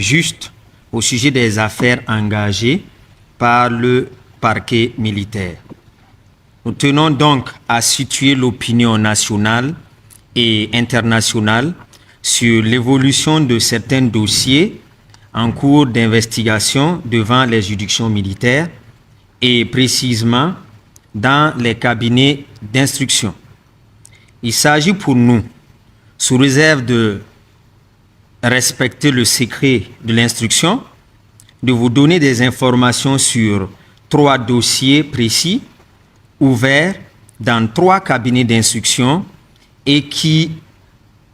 juste au sujet des affaires engagées par le parquet militaire. Nous tenons donc à situer l'opinion nationale et internationale sur l'évolution de certains dossiers en cours d'investigation devant les juridictions militaires et précisément dans les cabinets d'instruction. Il s'agit pour nous, sous réserve de respecter le secret de l'instruction, de vous donner des informations sur 3 dossiers précis ouverts dans 3 cabinets d'instruction et qui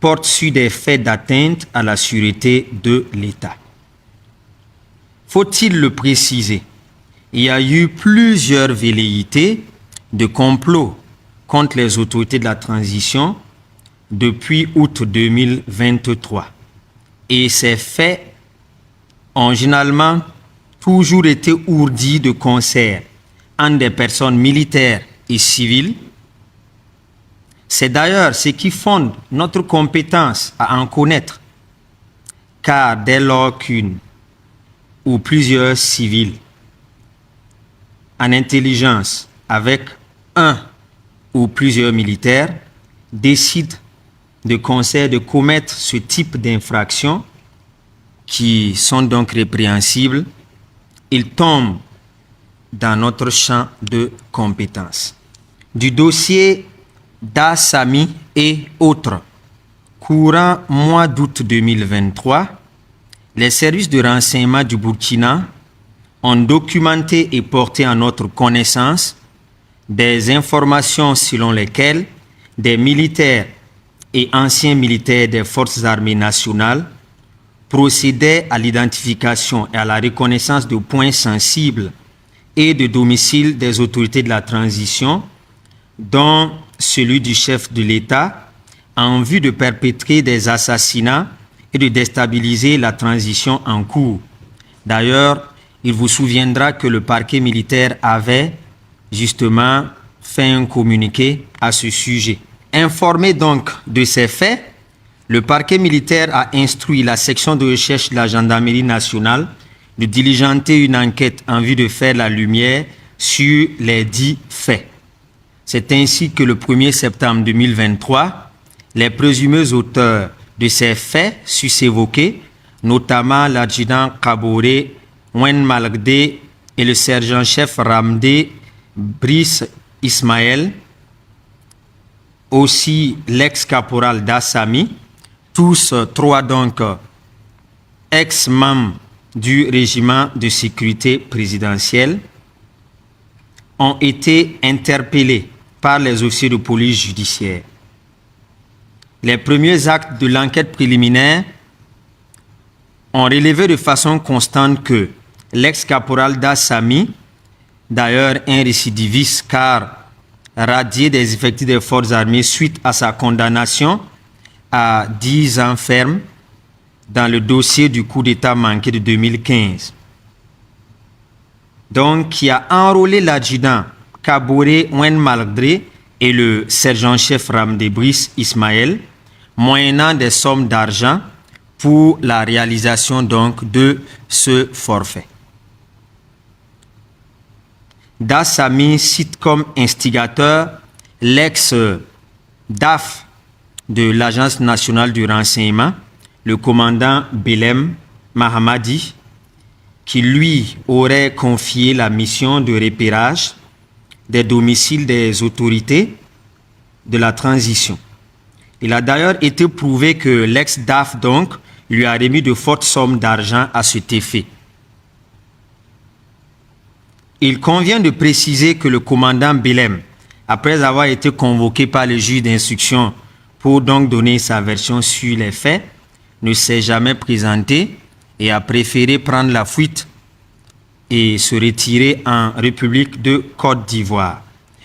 portent sur des faits d'atteinte à la sûreté de l'État. Faut-il le préciser? Il y a eu plusieurs velléités de complot contre les autorités de la transition depuis août 2023. Et ces faits ont généralement toujours été ourdis de concert entre des personnes militaires et civiles. C'est d'ailleurs ce qui fonde notre compétence à en connaître, car dès lors qu'une ou plusieurs civils en intelligence avec un ou plusieurs militaires décident de concert de commettre ce type d'infractions qui sont donc répréhensibles, ils tombent dans notre champ de compétences. Du dossier d'Assami et autres, courant mois d'août 2023, les services de renseignement du Burkina ont documenté et porté à notre connaissance des informations selon lesquelles des militaires et anciens militaires des forces armées nationales procédaient à l'identification et à la reconnaissance de points sensibles et de domicile des autorités de la transition, dont celui du chef de l'État, en vue de perpétrer des assassinats et de déstabiliser la transition en cours. D'ailleurs, il vous souviendra que le parquet militaire avait justement fait un communiqué à ce sujet. Informé donc de ces faits, le parquet militaire a instruit la section de recherche de la gendarmerie nationale de diligenter une enquête en vue de faire la lumière sur les dits faits. C'est ainsi que le 1er septembre 2023, les présumés auteurs de ces faits sus-évoqués, notamment l'adjudant Kaboré Wen Malgde et le sergent-chef Ramdé Brice Ismaël, aussi l'ex-caporal d'Assami, tous 3 donc ex-membres du régiment de sécurité présidentielle, ont été interpellés par les officiers de police judiciaire. Les premiers actes de l'enquête préliminaire ont relevé de façon constante que l'ex-caporal d'Assami, d'ailleurs un récidiviste car radié des effectifs des forces armées suite à sa condamnation à 10 ans ferme dans le dossier du coup d'État manqué de 2015. Donc, qui a enrôlé l'adjudant Kaboré Wen Malgde et le sergent-chef Ramdé Brice Ismaël, moyennant des sommes d'argent pour la réalisation donc de ce forfait. Dassami cite comme instigateur l'ex-DAF de l'Agence nationale du renseignement, le commandant Belem Mahamadi, qui lui aurait confié la mission de repérage des domiciles des autorités de la transition. Il a d'ailleurs été prouvé que l'ex-DAF donc lui a remis de fortes sommes d'argent à cet effet. Il convient de préciser que le commandant Belem, après avoir été convoqué par le juge d'instruction pour donc donner sa version sur les faits, ne s'est jamais présenté et a préféré prendre la fuite et se retirer en République de Côte d'Ivoire.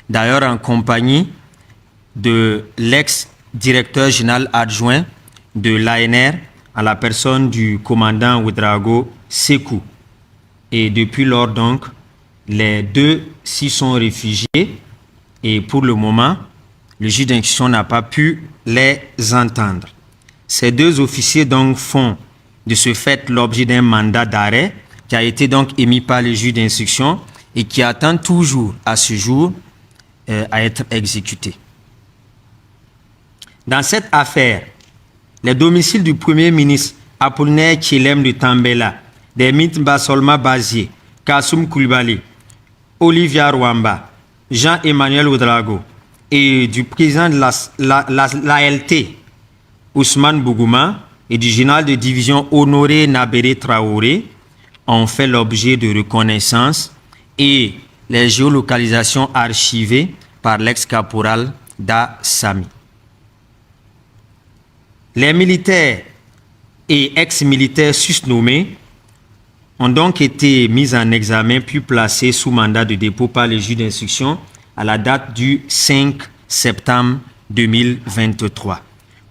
D'ailleurs en compagnie de l'ex-directeur général adjoint de l'ANR à la personne du commandant Ouedraogo Sékou. Et depuis lors donc, les deux s'y sont réfugiés et pour le moment, le juge d'instruction n'a pas pu les entendre. Ces 2 officiers donc font de ce fait l'objet d'un mandat d'arrêt qui a été donc émis par le juge d'instruction et qui attend toujours à ce jour à être exécuté. Dans cette affaire, les domiciles du Premier ministre Apollinaire Tchelem de Tambela, des Mit Basolma Bazier, Kassoum Koulibaly, Olivia Rwamba, Jean-Emmanuel Ouedraogo et du président de l'ALT, Ousmane Bougouma, et du général de division Honoré Nabéré Traoré ont fait l'objet de reconnaissance et les géolocalisations archivées par l'ex-caporal Da Sami. Les militaires et ex-militaires susnommés ont donc été mis en examen puis placés sous mandat de dépôt par le juge d'instruction à la date du 5 septembre 2023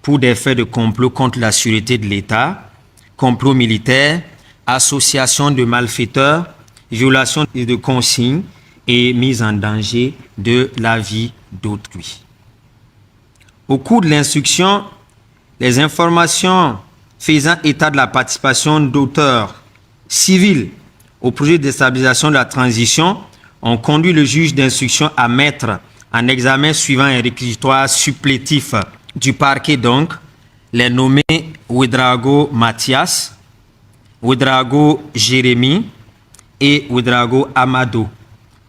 pour des faits de complot contre la sûreté de l'État, complot militaire, association de malfaiteurs, violation de consignes et mise en danger de la vie d'autrui. Au cours de l'instruction, les informations faisant état de la participation d'auteurs civils au projet de déstabilisation de la transition ont conduit le juge d'instruction à mettre en examen suivant un réquisitoire supplétif du parquet donc, les nommés Ouedraogo Mathias, Ouedraogo Jérémy et Ouedraogo Amado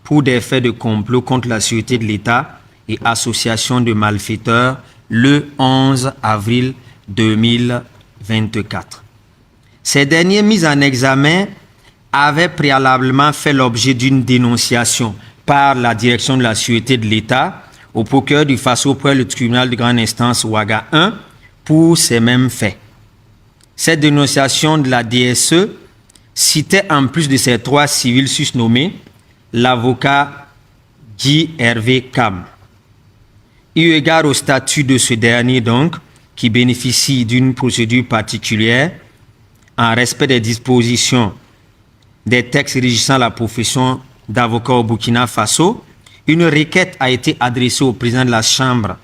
pour des faits de complot contre la sûreté de l'État et association de malfaiteurs le 11 avril 2024. Ces derniers mis en examen avaient préalablement fait l'objet d'une dénonciation par la direction de la sûreté de l'État au procureur du Faso auprès du tribunal de grande instance Ouaga 1 pour ces mêmes faits. Cette dénonciation de la DSE citait en plus de ces trois civils susnommés l'avocat Guy Hervé Cam. Eu égard au statut de ce dernier donc, qui bénéficie d'une procédure particulière en respect des dispositions des textes régissant la profession d'avocat au Burkina Faso, une requête a été adressée au président de la Chambre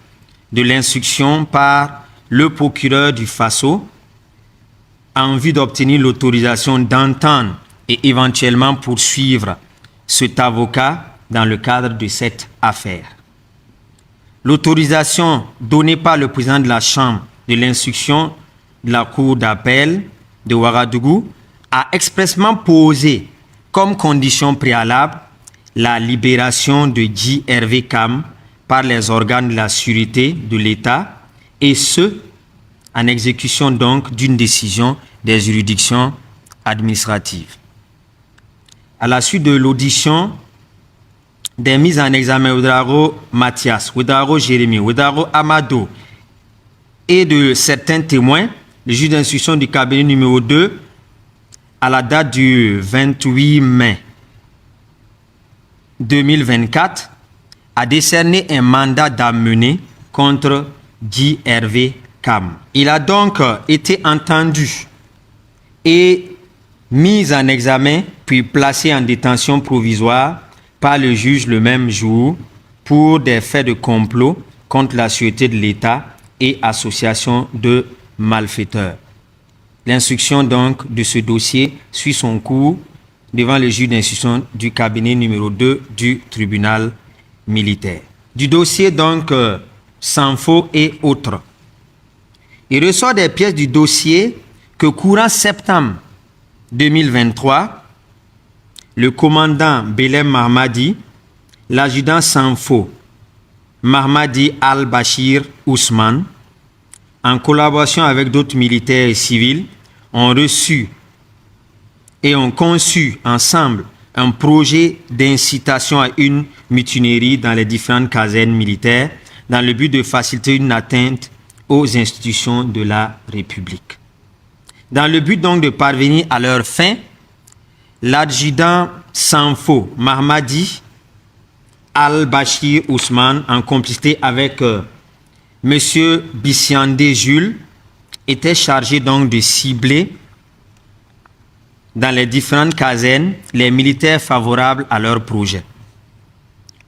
de l'instruction par le procureur du Faso en vue d'obtenir l'autorisation d'entendre et éventuellement poursuivre cet avocat dans le cadre de cette affaire. L'autorisation donnée par le président de la Chambre de l'instruction de la Cour d'appel de Ouagadougou a expressément posé comme condition préalable la libération de Guy Hervé Cam par les organes de la sûreté de l'État et ce, en exécution donc d'une décision des juridictions administratives. À la suite de l'audition des mises en examen Ouedraogo Mathias, Ouedraogo Jérémy, Ouedraogo Amado et de certains témoins, le juge d'instruction du cabinet numéro 2, à la date du 28 mai 2024, a décerné un mandat d'amener contre Guy Hervé Cam. Il a donc été entendu et mis en examen, puis placé en détention provisoire par le juge le même jour pour des faits de complot contre la sûreté de l'État et association de malfaiteurs. L'instruction donc de ce dossier suit son cours devant le juge d'instruction du cabinet numéro 2 du tribunal militaire. Du dossier donc Sanfo et autres. Il ressort des pièces du dossier que courant septembre 2023, le commandant Belem Mahmadi, l'adjudant Sanfo Mahmadi Al-Bashir Ousmane, en collaboration avec d'autres militaires et civils, ont reçu et ont conçu ensemble un projet d'incitation à une mutinerie dans les différentes casernes militaires dans le but de faciliter une atteinte aux institutions de la République. Dans le but donc de parvenir à leur fin, l'adjudant Sanfo Mahmadi Al-Bashir Ousmane, en complicité avec M. Bissiande Jules, était chargé donc de cibler dans les différentes casernes les militaires favorables à leur projet.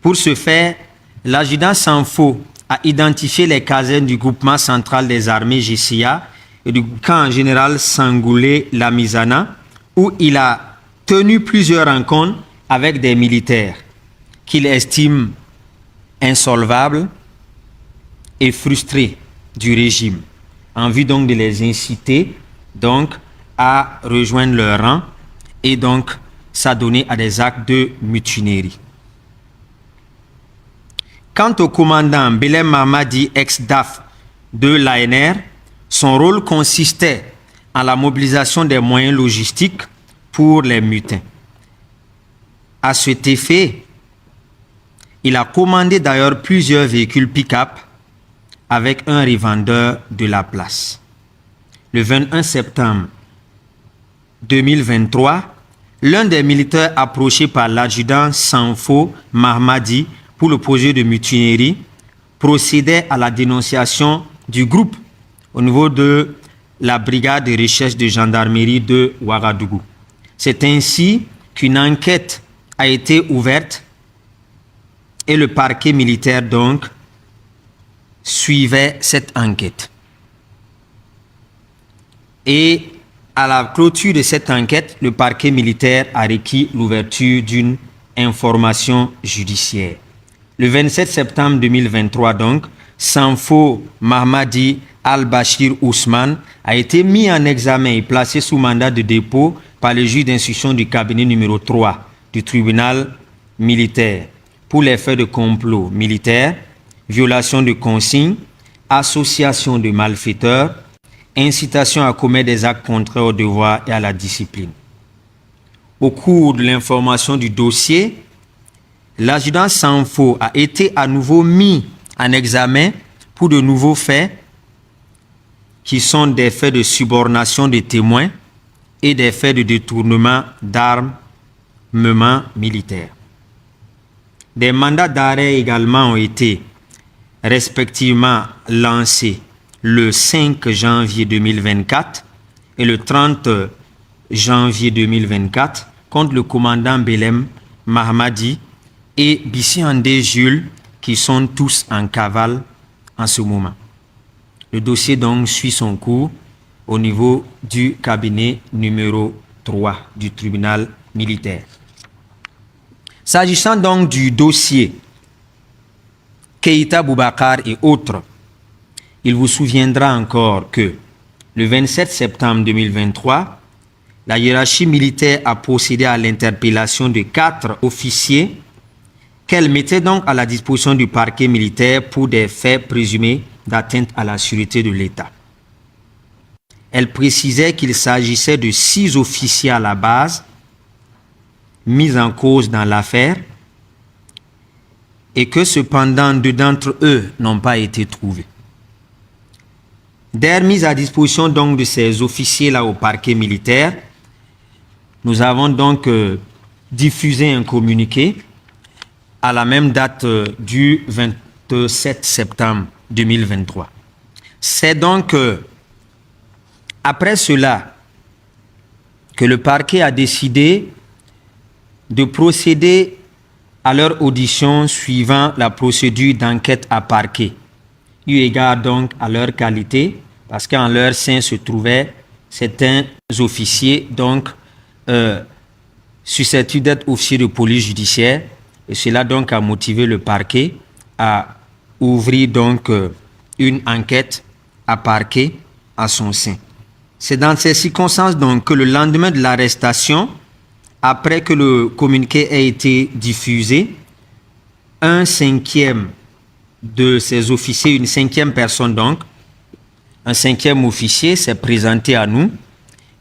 Pour ce faire, l'adjudant Sanfo a identifié les casernes du groupement central des armées GCA du camp général Sangoulé Lamizana, où il a tenu plusieurs rencontres avec des militaires qu'il estime insolvables et frustrés du régime, en vue donc de les inciter donc à rejoindre leur rang et donc s'adonner à des actes de mutinerie. Quant au commandant Belem Mamadi, ex-DAF de l'ANR, son rôle consistait en la mobilisation des moyens logistiques pour les mutins. À cet effet, il a commandé d'ailleurs plusieurs véhicules pick-up avec un revendeur de la place. Le 21 septembre 2023, l'un des militaires approchés par l'adjudant Sanfo Mahmadi pour le projet de mutinerie procédait à la dénonciation du groupe au niveau de la brigade de recherche de gendarmerie de Ouagadougou. C'est ainsi qu'une enquête a été ouverte et le parquet militaire donc suivait cette enquête. Et à la clôture de cette enquête, le parquet militaire a requis l'ouverture d'une information judiciaire. Le 27 septembre 2023 donc, Sanfo Mahmadi Al-Bashir Ousmane a été mis en examen et placé sous mandat de dépôt par le juge d'instruction du cabinet numéro 3 du tribunal militaire pour les faits de complot militaire, violation de consignes, association de malfaiteurs, incitation à commettre des actes contraires au devoir et à la discipline. Au cours de l'information du dossier, l'adjudant Sanfo a été à nouveau mis en examen pour de nouveaux faits qui sont des faits de subornation des témoins et des faits de détournement d'armement militaire. Des mandats d'arrêt également ont été respectivement lancés le 5 janvier 2024 et le 30 janvier 2024 contre le commandant Belem Mahmadi et Bissi-Andé Jules qui sont tous en cavale en ce moment. Le dossier donc suit son cours au niveau du cabinet numéro 3 du tribunal militaire. S'agissant donc du dossier Keïta Boubacar et autres, il vous souviendra encore que le 27 septembre 2023, la hiérarchie militaire a procédé à l'interpellation de 4 officiers qu'elle mettait donc à la disposition du parquet militaire pour des faits présumés d'atteinte à la sûreté de l'État. Elle précisait qu'il s'agissait de 6 officiers à la base mis en cause dans l'affaire et que cependant 2 d'entre eux n'ont pas été trouvés. Dès mise à disposition donc de ces officiers-là au parquet militaire, nous avons donc diffusé un communiqué à la même date du 27 septembre 2023. C'est donc après cela que le parquet a décidé de procéder à leur audition suivant la procédure d'enquête à parquet, eu égard donc à leur qualité, parce qu'en leur sein se trouvaient certains officiers donc susceptibles d'être officiers de police judiciaire, et cela donc a motivé le parquet à ouvrir donc une enquête à parquet à son sein. C'est dans ces circonstances donc que le lendemain de l'arrestation, après que le communiqué ait été diffusé, un 5e de ces officiers, une 5e personne donc, un 5e officier s'est présenté à nous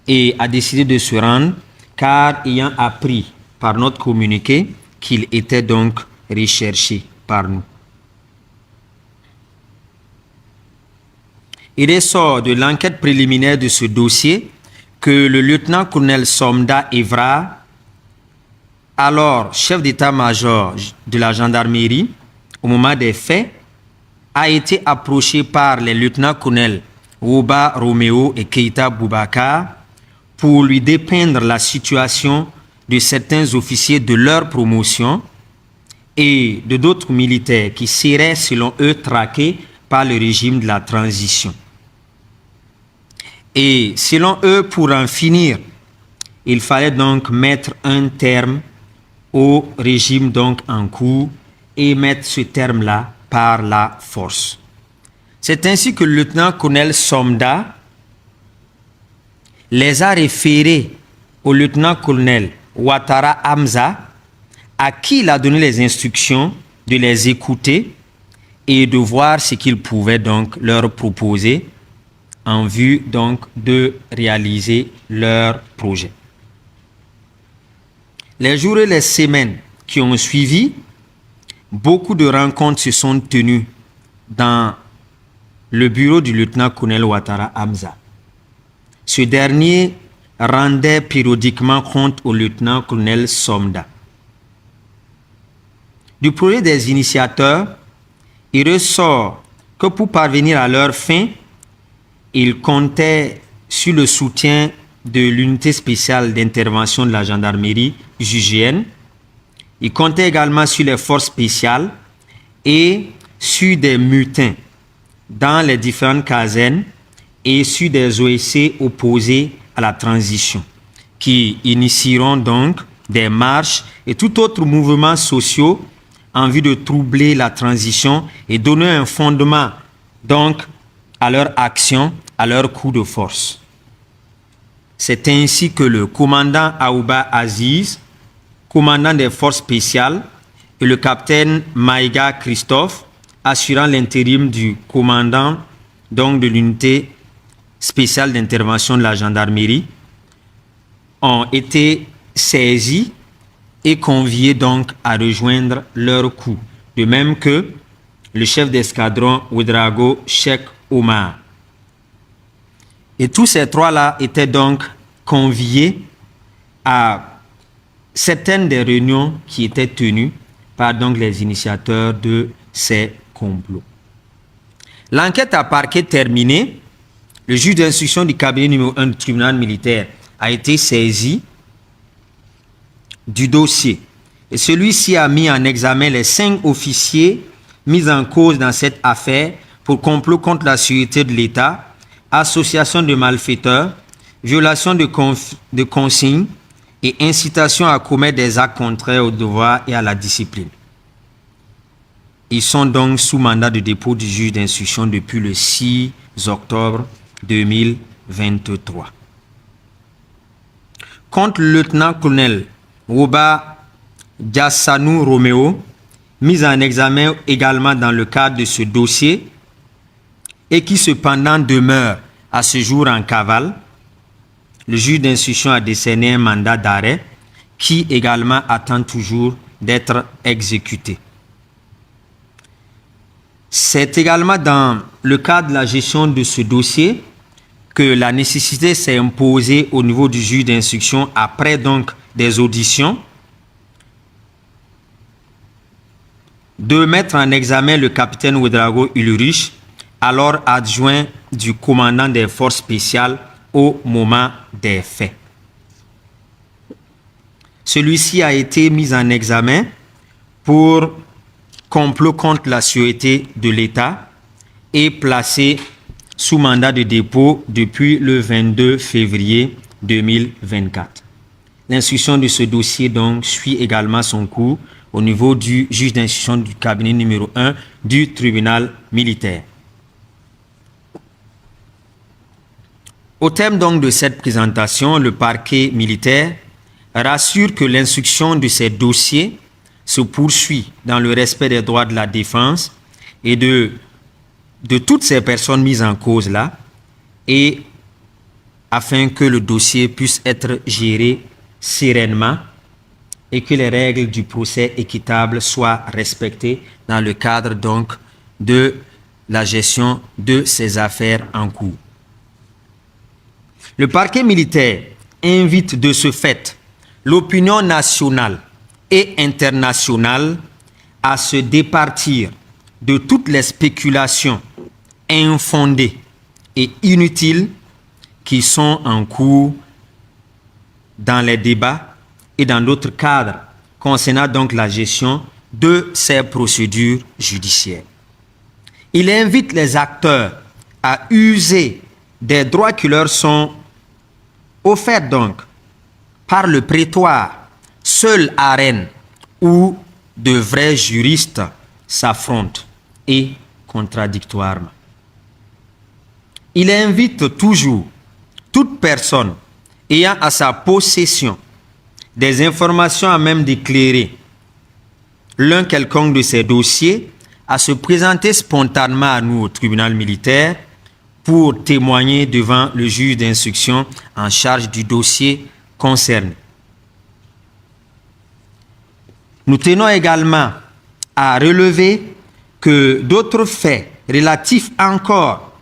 et a décidé de se rendre car ayant appris par notre communiqué qu'il était donc recherché par nous. Il ressort de l'enquête préliminaire de ce dossier que le lieutenant-colonel Somda Evra, alors chef d'état-major de la gendarmerie au moment des faits, a été approché par les lieutenants-colonels Ouba Roméo et Keïta Boubacar pour lui dépeindre la situation de certains officiers de leur promotion et de d'autres militaires qui seraient, selon eux, traqués par le régime de la transition. Et selon eux, pour en finir, il fallait donc mettre un terme au régime donc en cours et mettre ce terme-là par la force. C'est ainsi que le lieutenant-colonel Somda les a référés au lieutenant-colonel Ouattara Hamza, à qui il a donné les instructions de les écouter et de voir ce qu'il pouvait donc leur proposer en vue donc de réaliser leur projet. Les jours et les semaines qui ont suivi, beaucoup de rencontres se sont tenues dans le bureau du lieutenant-colonel Ouattara Hamza. Ce dernier rendait périodiquement compte au lieutenant-colonel Somda. Du projet des initiateurs, il ressort que pour parvenir à leur fin, ils comptaient sur le soutien de l'unité spéciale d'intervention de la gendarmerie JGN. Ils comptaient également sur les forces spéciales et sur des mutins dans les différentes casernes et sur des OSC opposés à la transition, qui initieront donc des marches et tout autre mouvement social en vue de troubler la transition et donner un fondement donc à leur action, à leur coup de force. C'est ainsi que le commandant Aouba Aziz, commandant des forces spéciales, et le capitaine Maïga Christophe, assurant l'intérim du commandant donc de l'unité spéciale d'intervention de la gendarmerie, ont été saisis et conviés donc à rejoindre leur coup, de même que le chef d'escadron Ouedraogo Cheikh Omar. Et tous ces trois-là étaient donc conviés à certaines des réunions qui étaient tenues par donc les initiateurs de ces complots. L'enquête à parquet terminée, le juge d'instruction du cabinet numéro 1 du tribunal militaire a été saisi du dossier. Et celui-ci a mis en examen les 5 officiers mis en cause dans cette affaire pour complot contre la sécurité de l'État, association de malfaiteurs, violation de consignes et incitation à commettre des actes contraires au devoir et à la discipline. Ils sont donc sous mandat de dépôt du juge d'instruction depuis le 6 octobre 2023. Contre le lieutenant-colonel Woba Diassanou Roméo, mis en examen également dans le cadre de ce dossier et qui cependant demeure à ce jour en cavale, le juge d'instruction a décerné un mandat d'arrêt qui également attend toujours d'être exécuté. C'est également dans le cadre de la gestion de ce dossier que la nécessité s'est imposée au niveau du juge d'instruction après donc des auditions de mettre en examen le capitaine Ouedraogo Ulrich, alors adjoint du commandant des forces spéciales au moment des faits. Celui-ci a été mis en examen pour complot contre la sûreté de l'État et placé sous mandat de dépôt depuis le 22 février 2024. L'instruction de ce dossier donc suit également son cours au niveau du juge d'instruction du cabinet numéro 1 du tribunal militaire. Au terme donc de cette présentation, le parquet militaire rassure que l'instruction de ces dossiers se poursuit dans le respect des droits de la défense et de toutes ces personnes mises en cause là, et afin que le dossier puisse être géré sereinement et que les règles du procès équitable soient respectées dans le cadre donc de la gestion de ces affaires en cours. Le parquet militaire invite de ce fait l'opinion nationale et internationale à se départir de toutes les spéculations infondées et inutiles qui sont en cours dans les débats et dans d'autres cadres concernant donc la gestion de ces procédures judiciaires. Il invite les acteurs à user des droits qui leur sont offerts donc par le prétoire, seule arène où de vrais juristes s'affrontent et contradictoirement. Il invite toujours toute personne ayant à sa possession des informations à même d'éclairer l'un quelconque de ces dossiers à se présenter spontanément à nous au tribunal militaire pour témoigner devant le juge d'instruction en charge du dossier concerné. Nous tenons également à relever que d'autres faits relatifs encore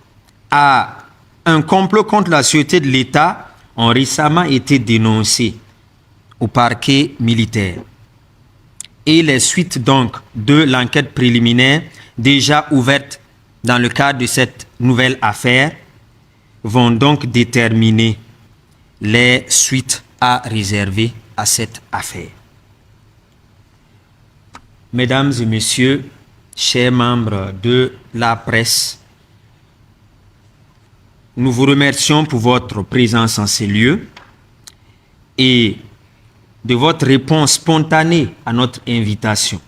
à un complot contre la sûreté de l'État ont récemment été dénoncés au parquet militaire. Et les suites donc de l'enquête préliminaire déjà ouverte dans le cadre de cette nouvelle affaire vont donc déterminer les suites à réserver à cette affaire. Mesdames et messieurs, chers membres de la presse, nous vous remercions pour votre présence en ces lieux et de votre réponse spontanée à notre invitation.